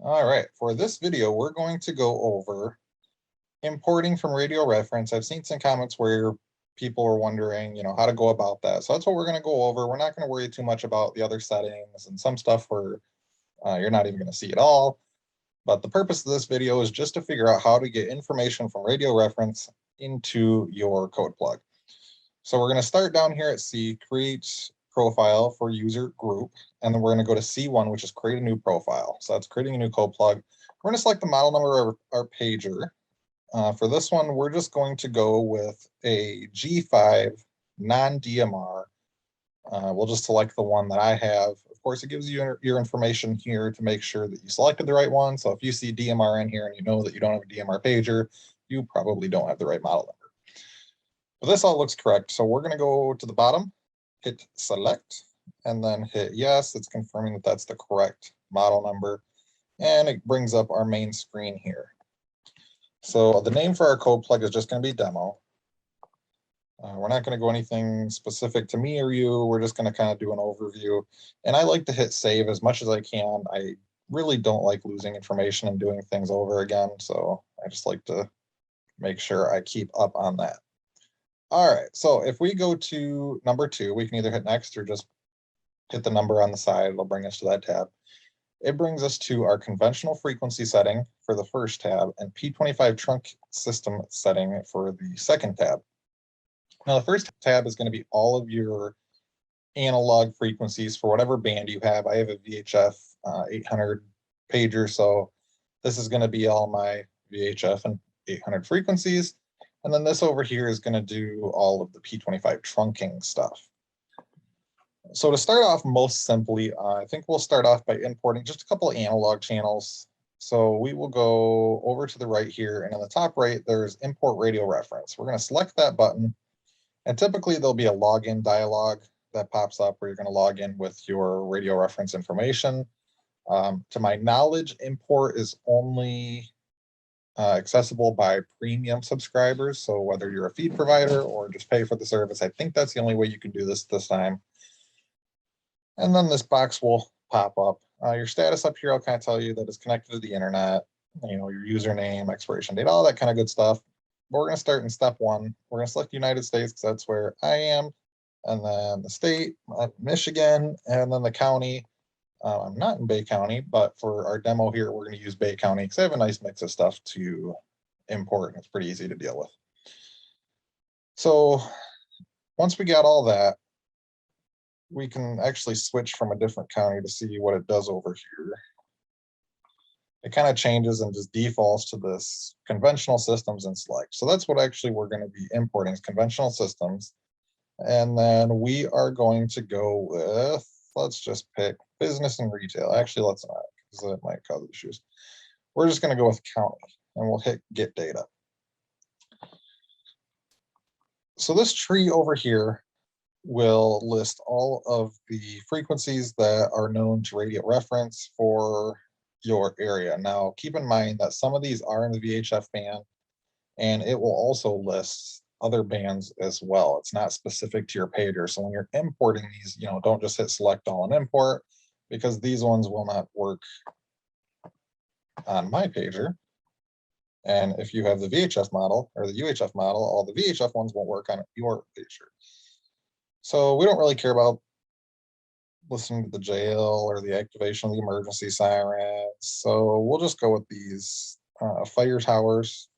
All right, for this video, we're going to go over importing from radio reference. I've seen some comments where people are wondering, how to go about that. So that's what we're going to go over. We're not going to worry too much about the other settings and some stuff where you're not even going to see it all. But the purpose of this video is just to figure out how to get information from radio reference into your code plug. So we're going to start down here at C, create profile for user group, and then we're going to go to C1, which is create a new profile. So that's creating a new code plug. We're going to select the model number of our pager. For this one, we're just going to go with a G5 non-DMR. We'll just select the one that I have. Of course, it gives you your information here to make sure that you selected the right one. So if you see DMR in here and you know that you don't have a DMR pager, you probably don't have the right model number. But this all looks correct. So we're going to go to the bottom, hit select, and then hit yes. It's confirming that that's the correct model number. And it brings up our main screen here. So the name for our code plug is just going to be demo. We're not going to go anything specific to me or you. We're just going to kind of do an overview. And I like to hit save as much as I can. I really don't like losing information and doing things over again. So I just like to make sure I keep up on that. All right, so if we go to number 2, we can either hit next or just hit the number on the side. It'll bring us to that tab. It brings us to our conventional frequency setting for the first tab and P25 trunk system setting for the second tab. Now, the first tab is going to be all of your analog frequencies for whatever band you have. I have a VHF 800 pager, so this is going to be all my VHF and 800 frequencies. And then this over here is going to do all of the P25 trunking stuff. So to start off most simply, I think we'll start off by importing just a couple of analog channels. So we will go over to the right here, and in the top right, there's import radio reference. We're going to select that button, and typically there'll be a login dialog that pops up where you're going to log in with your radio reference information. To my knowledge, import is only accessible by premium subscribers. So whether you're a feed provider or just pay for the service, I think that's the only way you can do this time. And then this box will pop up. Your status up here, I'll kind of tell you that it's connected to the internet, your username, expiration date, all that kind of good stuff. But we're going to start in step 1. We're going to select United States because that's where I am. And then the state, Michigan, and then the county. I'm not in Bay County, but for our demo here, we're going to use Bay County because I have a nice mix of stuff to import, and it's pretty easy to deal with. So once we got all that, we can actually switch from a different county to see what it does over here. It kind of changes and just defaults to this conventional systems and select. So that's what actually we're going to be importing is conventional systems. And then we are going to go with, let's just pick business and retail. Actually, let's not, because that might cause issues. We're just going to go with county, and we'll hit get data. So this tree over here will list all of the frequencies that are known to radio reference for your area. Now, keep in mind that some of these are in the VHF band, and it will also list other bands as well. It's not specific to your pager. So when you're importing these, don't just hit select all and import, because these ones will not work on my pager. And if you have the VHF model or the UHF model, all the VHF ones won't work on your pager. So we don't really care about listening to the jail or the activation of the emergency sirens. So we'll just go with these fire towers.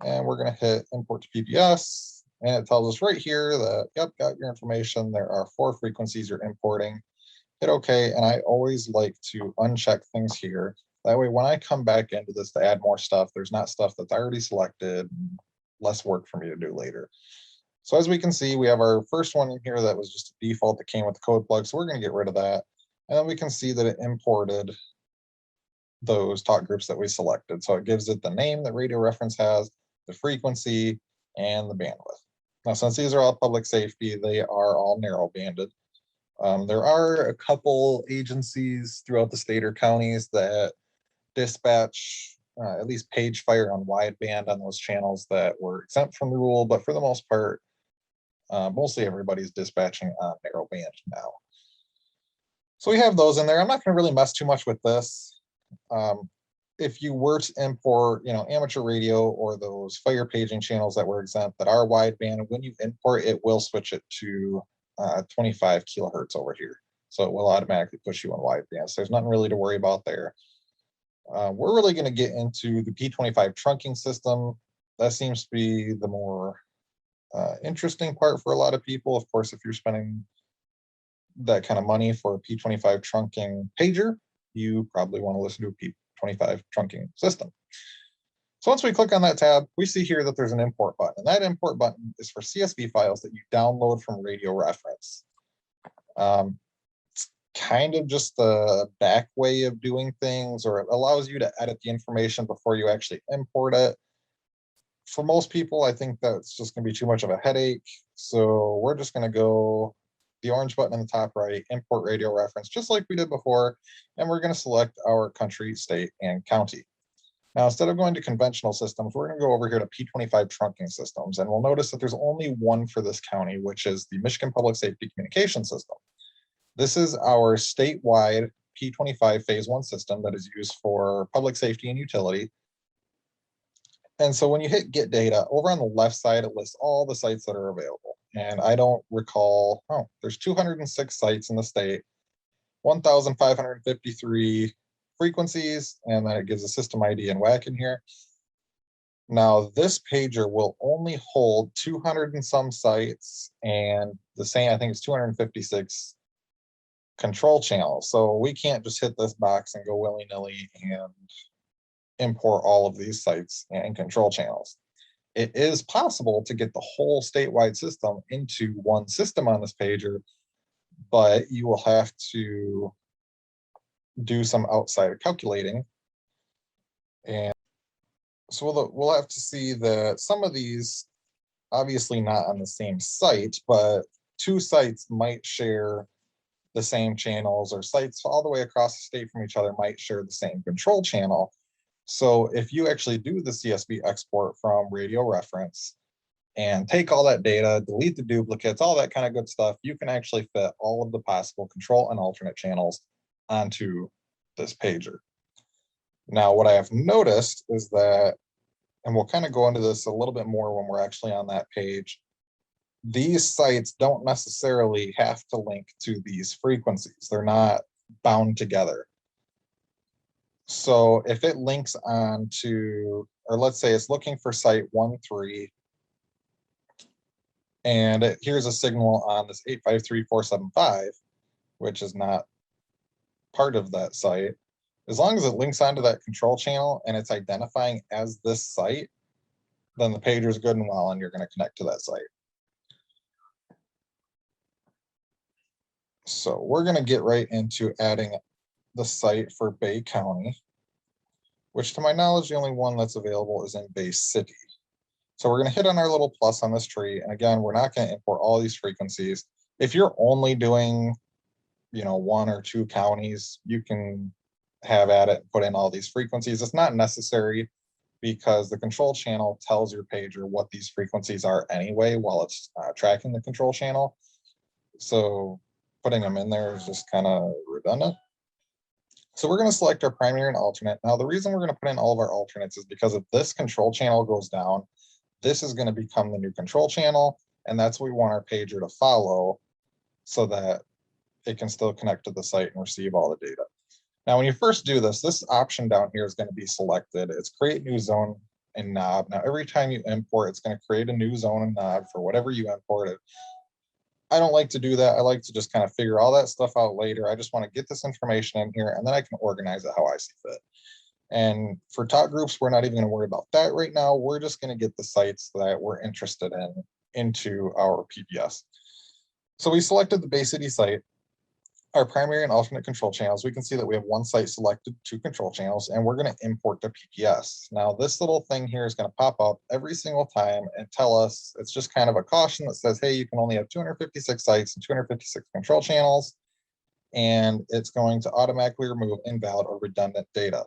And we're going to hit import to PPS, and it tells us right here that, yep, got your information. There are 4 frequencies you're importing. Hit OK, and I always like to uncheck things here. That way, when I come back into this to add more stuff, there's not stuff that's already selected, less work for me to do later. So as we can see, we have our first one in here that was just a default that came with the code plug, so we're going to get rid of that. And then we can see that it imported those talk groups that we selected. So it gives it the name that radio reference has, the frequency, and the bandwidth. Now, since these are all public safety, they are all narrow banded. There are a couple agencies throughout the state or counties that dispatch at least page fire on wideband on those channels that were exempt from the rule, but for the most part, mostly everybody's dispatching on narrow band now. So we have those in there. I'm not going to really mess too much with this. If you were to import, amateur radio or those fire paging channels that were exempt that are wideband, when you import, it will switch it to 25 kilohertz over here. So it will automatically push you on wideband. So there's nothing really to worry about there. We're really going to get into the P25 trunking system. That seems to be the more interesting part for a lot of people. Of course, if you're spending that kind of money for a P25 trunking pager, you probably want to listen to a P25 trunking system. So once we click on that tab, we see here that there's an import button, and that import button is for CSV files that you download from Radio Reference. It's kind of just the back way of doing things, or it allows you to edit the information before you actually import it. For most people, I think that's just going to be too much of a headache. So we're just going to go the orange button in the top right, import radio reference, just like we did before. And we're going to select our country, state, and county. Now, instead of going to conventional systems, we're going to go over here to P25 trunking systems. And we'll notice that there's only one for this county, which is the Michigan Public Safety Communication System. This is our statewide P25 phase 1 system that is used for public safety and utility. And so when you hit get data, over on the left side, it lists all the sites that are available. And I don't recall, there's 206 sites in the state, 1,553 frequencies, and then it gives a system ID and WAC in here. Now, this pager will only hold 200 and some sites, and the same, I think it's 256 control channels. So we can't just hit this box and go willy-nilly and import all of these sites and control channels. It is possible to get the whole statewide system into one system on this pager, but you will have to do some outside calculating. And so we'll have to see that some of these, obviously not on the same site, but two sites might share the same channels, or sites all the way across the state from each other might share the same control channel. So if you actually do the CSV export from Radio Reference and take all that data, delete the duplicates, all that kind of good stuff, you can actually fit all of the possible control and alternate channels onto this pager. Now, what I have noticed is that, and we'll kind of go into this a little bit more when we're actually on that page, these sites don't necessarily have to link to these frequencies. They're not bound together. So if it links on to, or let's say it's looking for site 13, and here's a signal on this 853.475, which is not part of that site, as long as it links onto that control channel and it's identifying as this site, then the pager is good and well, and you're going to connect to that site. So we're going to get right into adding the site for Bay County, which to my knowledge, the only one that's available is in Bay City. So we're going to hit on our little plus on this tree. And again, we're not going to import all these frequencies. If you're only doing, one or two counties, you can have at it and put in all these frequencies. It's not necessary because the control channel tells your pager what these frequencies are anyway while it's tracking the control channel. So putting them in there is just kind of redundant. So we're going to select our primary and alternate. Now, the reason we're going to put in all of our alternates is because if this control channel goes down, this is going to become the new control channel, and that's what we want our pager to follow so that it can still connect to the site and receive all the data. Now, when you first do this, this option down here is going to be selected. It's create new zone and knob. Now, every time you import, it's going to create a new zone and knob for whatever you imported. I don't like to do that. I like to just kind of figure all that stuff out later. I just want to get this information in here, and then I can organize it how I see fit. And for talk groups, we're not even going to worry about that right now. We're just going to get the sites that we're interested in into our PBS. So we selected the Bay City site. Our primary and alternate control channels, we can see that we have one site selected, two control channels, and we're going to import to PPS. Now, this little thing here is going to pop up every single time and tell us, it's just kind of a caution that says, hey, you can only have 256 sites and 256 control channels, and it's going to automatically remove invalid or redundant data.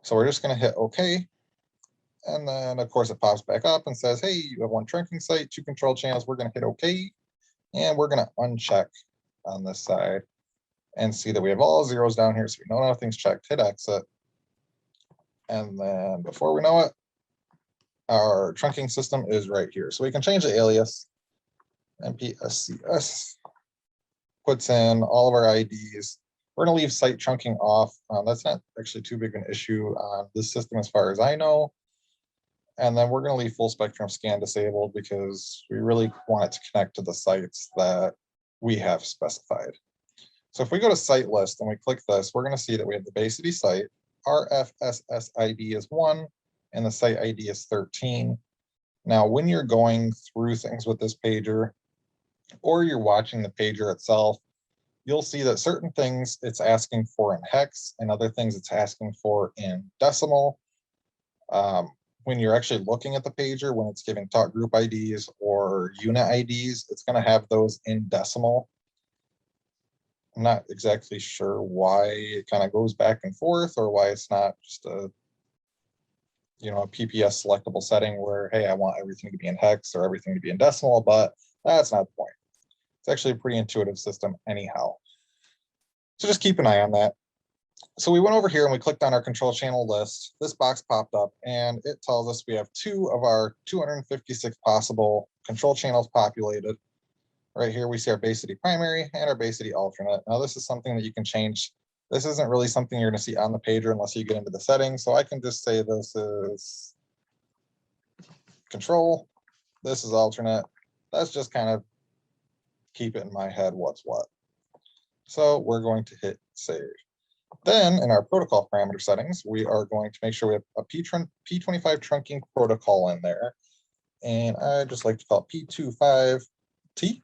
So we're just going to hit OK. And then, of course, it pops back up and says, hey, you have one trunking site, two control channels. We're going to hit OK, and we're going to uncheck on this side and see that we have all zeros down here, so we know nothing's checked. Hit exit, And then before we know it, our trunking system is right here. So we can change the alias. MPSCS puts in all of our IDs. We're going to leave site trunking off. That's not actually too big an issue on this system as far as I know. And then we're going to leave full spectrum scan disabled because we really want it to connect to the sites that we have specified. So if we go to site list and we click this, we're going to see that we have the Bay City site. Our FSS ID is 1 and the site ID is 13. Now, when you're going through things with this pager or you're watching the pager itself, you'll see that certain things it's asking for in hex and other things it's asking for in decimal. When you're actually looking at the pager, when it's giving talk group IDs or unit IDs, it's going to have those in decimal. I'm not exactly sure why it kind of goes back and forth or why it's not just a PPS selectable setting where, hey, I want everything to be in hex or everything to be in decimal, but that's not the point. It's actually a pretty intuitive system anyhow. So just keep an eye on that. So we went over here and we clicked on our control channel list. This box popped up and it tells us we have 2 of our 256 possible control channels populated. Right here, we see our Bay City primary and our Bay City alternate. Now, this is something that you can change. This isn't really something you're going to see on the pager unless you get into the settings. So I can just say this is control. This is alternate. That's just kind of keep it in my head what's what. So we're going to hit save. Then in our protocol parameter settings, we are going to make sure we have a P25 trunking protocol in there. And I just like to call it P25T.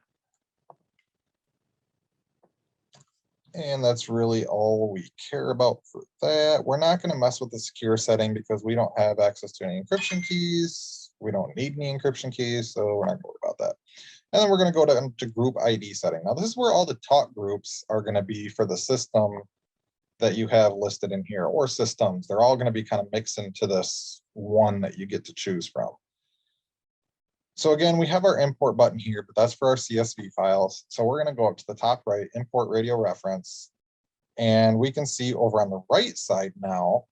And that's really all we care about for that. We're not going to mess with the secure setting because we don't have access to any encryption keys. We don't need any encryption keys, so we're not going to worry about that. And then we're going to go to group ID setting. Now, this is where all the talk groups are going to be for the system that you have listed in here, or systems. They're all going to be kind of mixed into this one that you get to choose from. So again, we have our import button here, but that's for our CSV files. So we're going to go up to the top right, import radio reference. And we can see over on the right side now,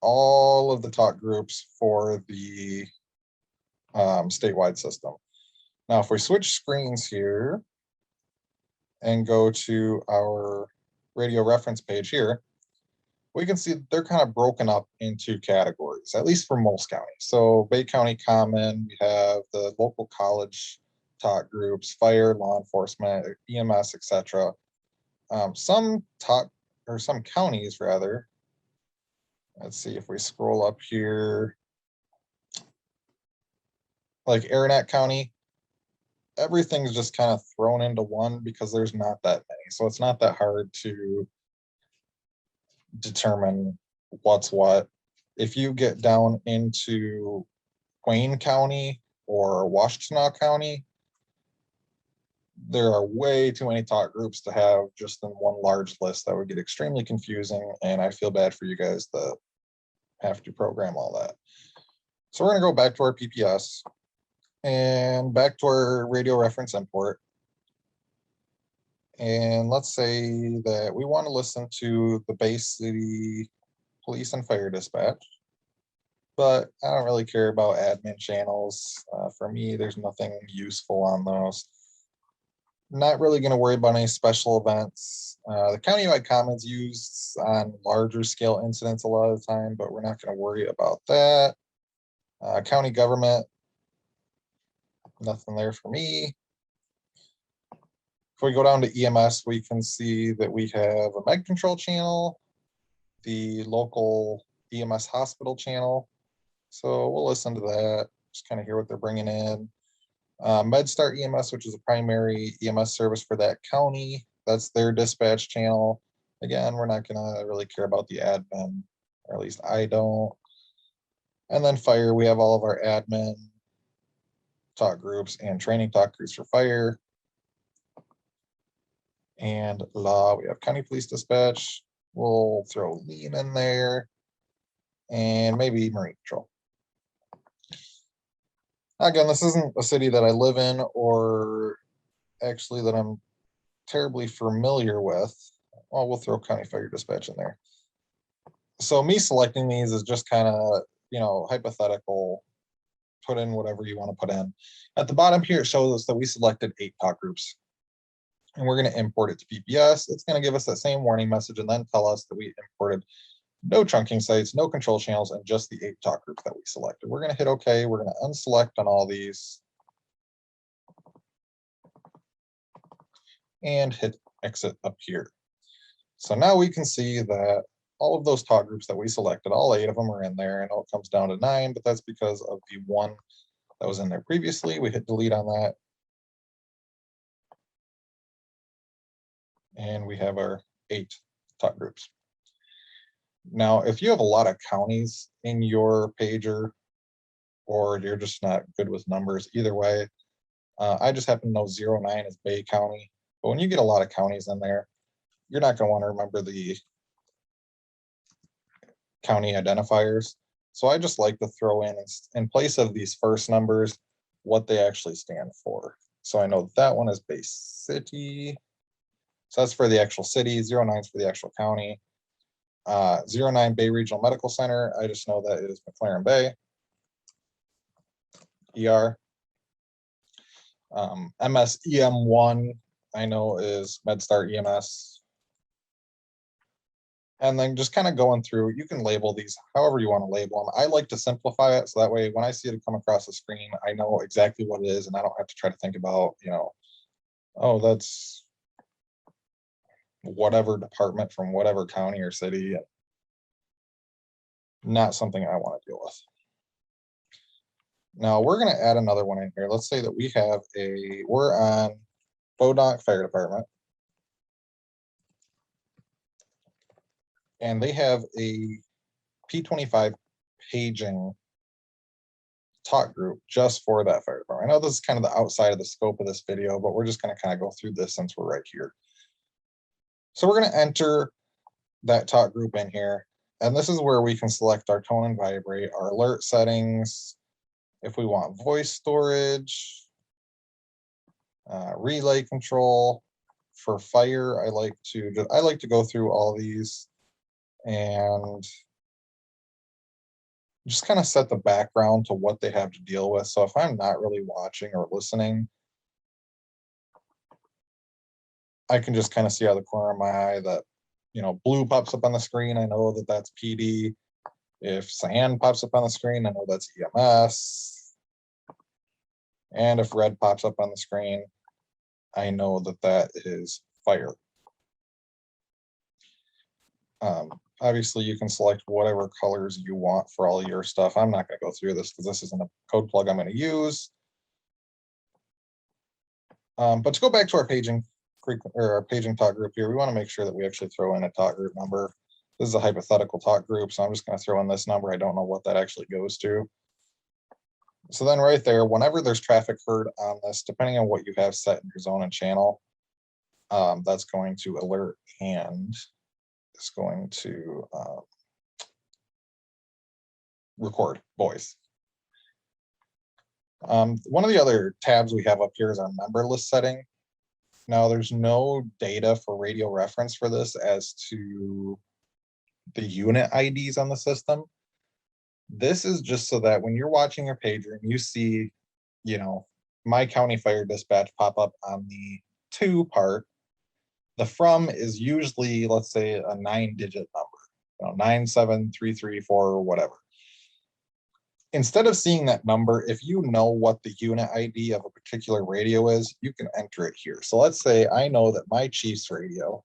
all of the talk groups for the statewide system. Now, if we switch screens here and go to our radio reference page here, we can see they're kind of broken up into categories, at least for most counties. So Bay County Common, we have the local college talk groups, fire, law enforcement, EMS, etc. Some counties rather. Let's see if we scroll up here, like Aranet County, everything's just kind of thrown into one because there's not that many. So it's not that hard to determine what's what. If you get down into Wayne County or Washtenaw County, there are way too many talk groups to have just in one large list. That would get extremely confusing, and I feel bad for you guys that have to program all that. So we're going to go back to our PPS and back to our radio reference import. And let's say that we want to listen to the Bay City Police and Fire Dispatch, but I don't really care about admin channels. For me, there's nothing useful on those. Not really going to worry about any special events. The countywide commons used on larger scale incidents a lot of the time, but we're not going to worry about that. County government, nothing there for me. If we go down to EMS, we can see that we have a med control channel, the local EMS hospital channel. So we'll listen to that, just kind of hear what they're bringing in. MedStar EMS, which is a primary EMS service for that county. That's their dispatch channel. Again, we're not going to really care about the admin, or at least I don't. And then fire, we have all of our admin talk groups and training talk groups for fire. And law, we have county police dispatch. We'll throw lean in there and maybe marine patrol. Again, this isn't a city that I live in or actually that I'm terribly familiar with. Well, we'll throw county fire dispatch in there. So me selecting these is just kind of, hypothetical. Put in whatever you want to put in. At the bottom here, it shows us that we selected 8 talk groups. And we're going to import it to PPS. It's going to give us that same warning message and then tell us that we imported no chunking sites, no control channels, and just the 8 talk groups that we selected. We're going to hit OK. We're going to unselect on all these and hit exit up here. So now we can see that all of those talk groups that we selected, all 8 of them are in there. I know it comes down to 9, but that's because of the one that was in there previously. We hit delete on that. And we have our 8 talk groups. Now, if you have a lot of counties in your pager, or you're just not good with numbers, either way, I just happen to know 09 is Bay County. But when you get a lot of counties in there, you're not going to want to remember the county identifiers. So I just like to throw in place of these first numbers, what they actually stand for. So I know that one is Bay City. So that's for the actual city. 09 is for the actual county. 09 Bay Regional Medical Center. I just know that is McLaren Bay. ER. MSEM1, I know is MedStar EMS. And then just kind of going through, you can label these however you want to label them. I like to simplify it so that way when I see it come across the screen, I know exactly what it is and I don't have to try to think about, oh, that's whatever department from whatever county or city. Not something I want to deal with. Now we're going to add another one in here. Let's say that we're on Bodonk Fire Department. And they have a P25 paging talk group just for that fire department. I know this is kind of the outside of the scope of this video, but we're just going to kind of go through this since we're right here. So we're going to enter that talk group in here. And this is where we can select our tone and vibrate, our alert settings, if we want voice storage, relay control. For fire, I like to go through all these and just kind of set the background to what they have to deal with. So if I'm not really watching or listening, I can just kind of see out of the corner of my eye that, blue pops up on the screen. I know that that's PD. If cyan pops up on the screen, I know that's EMS. And if red pops up on the screen, I know that that is fire. Obviously, you can select whatever colors you want for all your stuff. I'm not going to go through this because this isn't a code plug I'm going to use. But to go back to our paging talk group here, we want to make sure that we actually throw in a talk group number. This is a hypothetical talk group, so I'm just going to throw in this number. I don't know what that actually goes to. So then right there, whenever there's traffic heard on this, depending on what you have set in your zone and channel, that's going to alert and is going to record voice. One of the other tabs we have up here is our member list setting. Now there's no data for radio reference for this as to the unit IDs on the system. This is just so that when you're watching your pager and you see, my county fire dispatch pop up on the to part, the from is usually, let's say, a 9-digit number, 97334 or whatever. Instead of seeing that number, if you know what the unit ID of a particular radio is, you can enter it here. So let's say I know that my Chiefs radio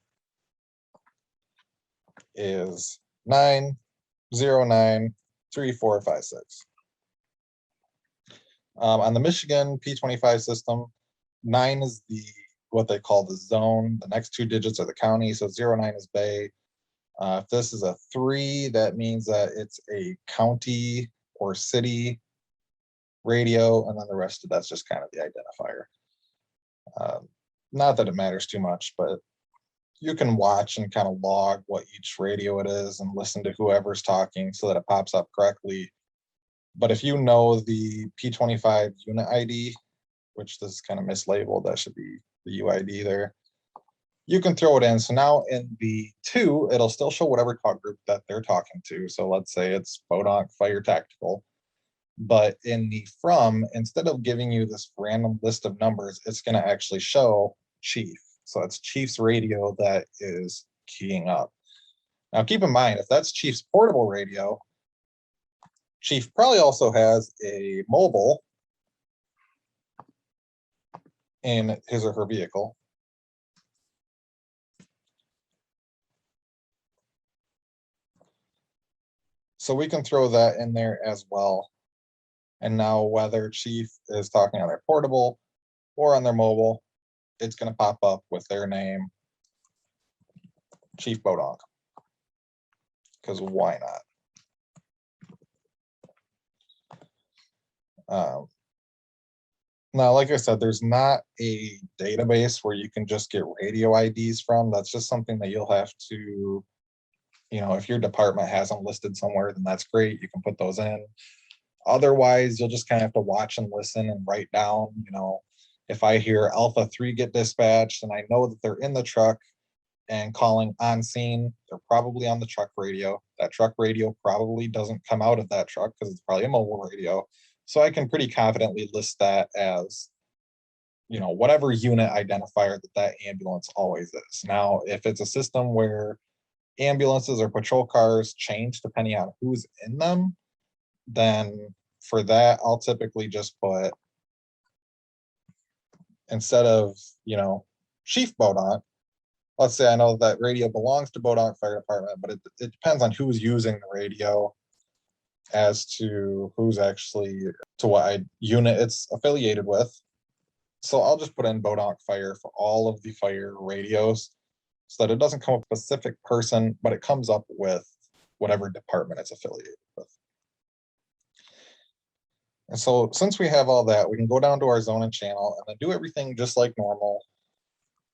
is 9093456. On the Michigan P25 system, 9 is what they call the zone. The next 2 digits are the county, so 09 is Bay. If this is a 3, that means that it's a county or city radio, and then the rest of that's just kind of the identifier. Not that it matters too much, but you can watch and kind of log what each radio it is and listen to whoever's talking so that it pops up correctly. But if you know the P25 unit ID, which this is kind of mislabeled, that should be the UID there. you can throw it in. So now in the to, it'll still show whatever talk group that they're talking to. So let's say it's Bodonk Fire Tactical. But in the from, instead of giving you this random list of numbers, it's going to actually show Chief. So it's Chief's radio that is keying up. Now keep in mind, if that's Chief's portable radio, Chief probably also has a mobile in his or her vehicle. So we can throw that in there as well. And now whether Chief is talking on their portable or on their mobile, it's going to pop up with their name, Chief Bodonk. Because why not? Now, like I said, there's not a database where you can just get radio IDs from. That's just something that you'll have to, if your department has them listed somewhere, then that's great. You can put those in. Otherwise, you'll just kind of have to watch and listen and write down, if I hear Alpha 3 get dispatched and I know that they're in the truck and calling on scene, they're probably on the truck radio. That truck radio probably doesn't come out of that truck because it's probably a mobile radio. So I can pretty confidently list that as, whatever unit identifier that ambulance always is. Now, if it's a system where ambulances or patrol cars change depending on who's in them, then for that, I'll typically just put, instead of, Chief Bodonk, let's say I know that radio belongs to Bodonk Fire Department, but it depends on who's using the radio as to who's actually, to what unit it's affiliated with. So I'll just put in Bodonk Fire for all of the fire radios so that it doesn't come up with a specific person, but it comes up with whatever department it's affiliated with. And so since we have all that, we can go down to our zone and channel and then do everything just like normal.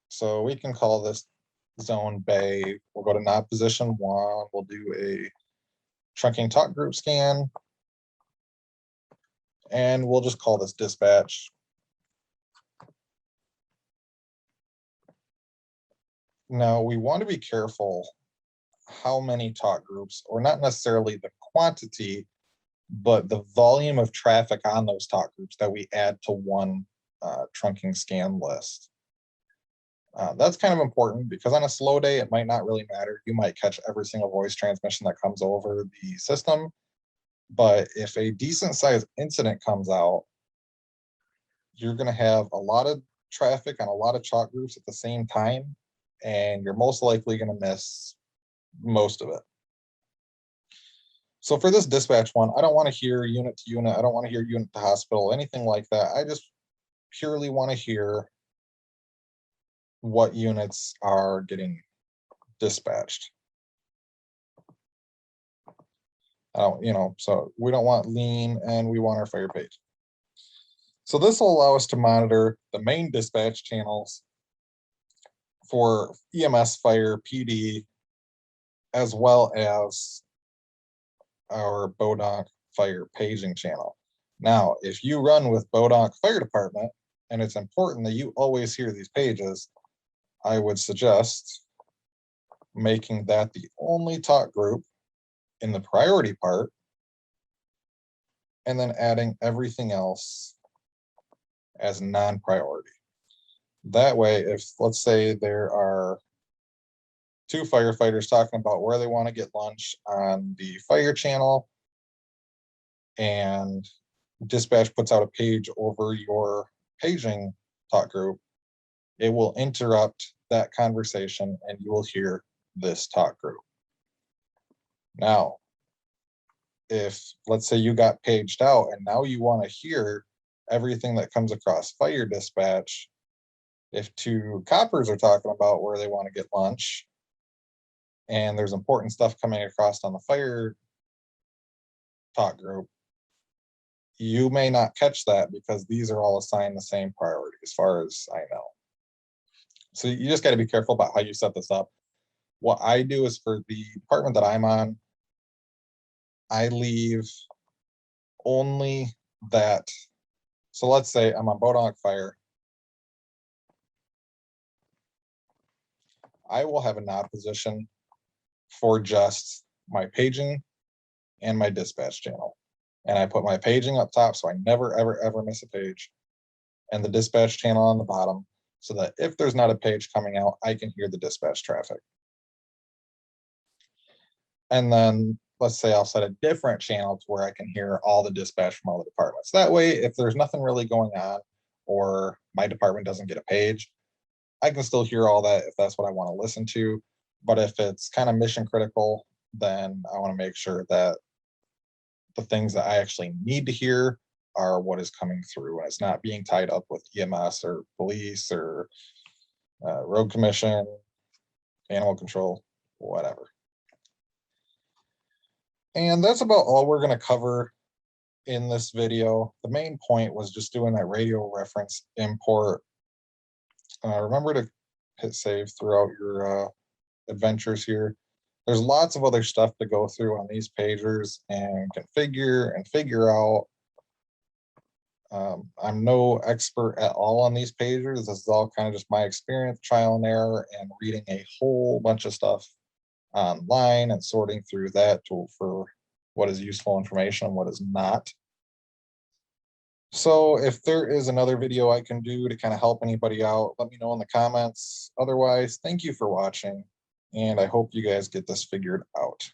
So we can call this zone Bay. We'll go to knob position 1. We'll do a trunking talk group scan. And we'll just call this dispatch. Now we want to be careful how many talk groups, or not necessarily the quantity, but the volume of traffic on those talk groups that we add to one trunking scan list. That's kind of important because on a slow day, it might not really matter. You might catch every single voice transmission that comes over the system. But if a decent sized incident comes out, you're going to have a lot of traffic on a lot of talk groups at the same time, and you're most likely going to miss most of it. So for this dispatch one, I don't want to hear unit to unit. I don't want to hear unit to hospital, anything like that. I just purely want to hear what units are getting dispatched. So we don't want lean and we want our fire page. So this will allow us to monitor the main dispatch channels for EMS, fire, PD, as well as our Bodonk Fire paging channel. Now, if you run with Bodonk Fire Department, and it's important that you always hear these pages, I would suggest making that the only talk group in the priority part, and then adding everything else as non-priority. That way, if let's say there are 2 firefighters talking about where they want to get lunch on the fire channel, and dispatch puts out a page over your paging talk group, it will interrupt that conversation and you will hear this talk group. Now, if let's say you got paged out and now you want to hear everything that comes across fire dispatch, if 2 coppers are talking about where they want to get lunch and there's important stuff coming across on the fire talk group, you may not catch that because these are all assigned the same priority as far as I know. So you just got to be careful about how you set this up. What I do is for the department that I'm on, I leave only that. So let's say I'm on Bodonk Fire. I will have a knob position for just my paging and my dispatch channel. And I put my paging up top so I never, ever, ever miss a page, and the dispatch channel on the bottom so that if there's not a page coming out, I can hear the dispatch traffic. And then let's say I'll set a different channel to where I can hear all the dispatch from all the departments. That way, if there's nothing really going on or my department doesn't get a page, I can still hear all that if that's what I want to listen to. But if it's kind of mission critical, then I want to make sure that the things that I actually need to hear are what is coming through, and it's not being tied up with EMS or police or road commission, animal control, whatever. And that's about all we're going to cover in this video. The main point was just doing that radio reference import. Remember to hit save throughout your adventures here. There's lots of other stuff to go through on these pagers and configure and figure out. I'm no expert at all on these pagers. This is all kind of just my experience, trial and error, and reading a whole bunch of stuff online and sorting through that for what is useful information and what is not. So if there is another video I can do to kind of help anybody out, let me know in the comments. Otherwise, thank you for watching, and I hope you guys get this figured out.